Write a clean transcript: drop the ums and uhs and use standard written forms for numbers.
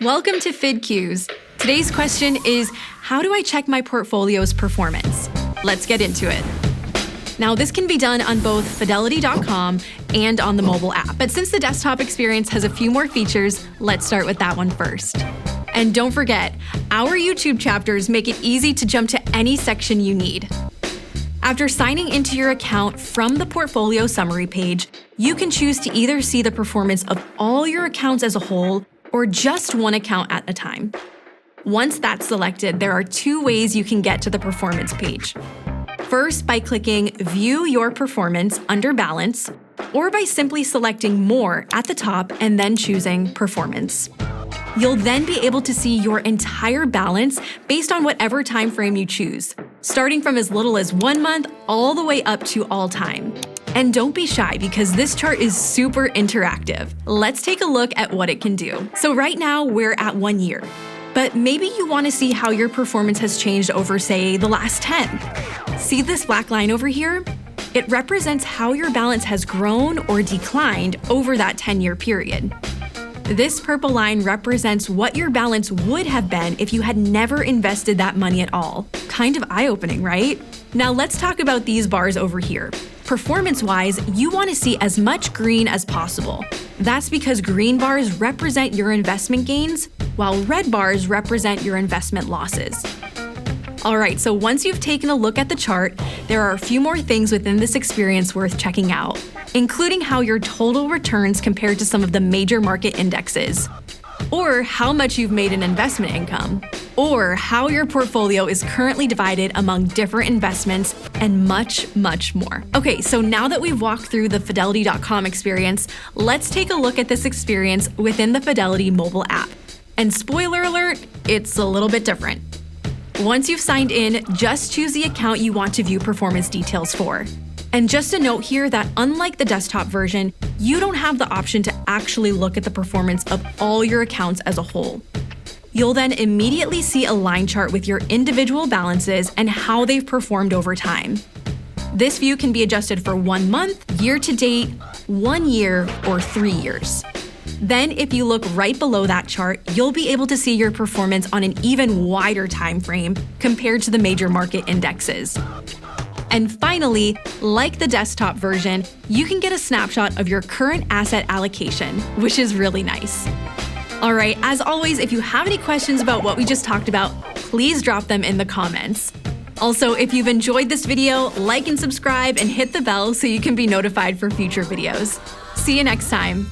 Welcome to FidQs. Today's question is, how do I check my portfolio's performance? Let's get into it. Now, this can be done on both Fidelity.com and on the mobile app, but since the desktop experience has a few more features, let's start with that one first. And don't forget, our YouTube chapters make it easy to jump to any section you need. After signing into your account from the portfolio summary page, you can choose to either see the performance of all your accounts as a whole or just one account at a time. Once that's selected, there are two ways you can get to the performance page. First, by clicking View Your Performance under Balance, or by simply selecting More at the top and then choosing Performance. You'll then be able to see your entire balance based on whatever time frame you choose, starting from as little as 1 month all the way up to all time. And don't be shy because this chart is super interactive. Let's take a look at what it can do. So right now we're at 1 year, but maybe you want to see how your performance has changed over, say, the last 10. See this black line over here? It represents how your balance has grown or declined over that 10-year period. This purple line represents what your balance would have been if you had never invested that money at all. Kind of eye-opening, right? Now let's talk about these bars over here. Performance-wise, you want to see as much green as possible. That's because green bars represent your investment gains, while red bars represent your investment losses. Alright, so once you've taken a look at the chart, there are a few more things within this experience worth checking out, including how your total returns compare to some of the major market indexes, or how much you've made in investment income, or how your portfolio is currently divided among different investments, and much, much more. Okay, so now that we've walked through the Fidelity.com experience, let's take a look at this experience within the Fidelity mobile app. And spoiler alert, it's a little bit different. Once you've signed in, just choose the account you want to view performance details for. And just a note here that unlike the desktop version, you don't have the option to actually look at the performance of all your accounts as a whole. You'll then immediately see a line chart with your individual balances and how they've performed over time. This view can be adjusted for 1 month, year to date, 1 year, or 3 years. Then, if you look right below that chart, you'll be able to see your performance on an even wider time frame compared to the major market indexes. And finally, like the desktop version, you can get a snapshot of your current asset allocation, which is really nice. All right, as always, if you have any questions about what we just talked about, please drop them in the comments. Also, if you've enjoyed this video, like and subscribe and hit the bell so you can be notified for future videos. See you next time.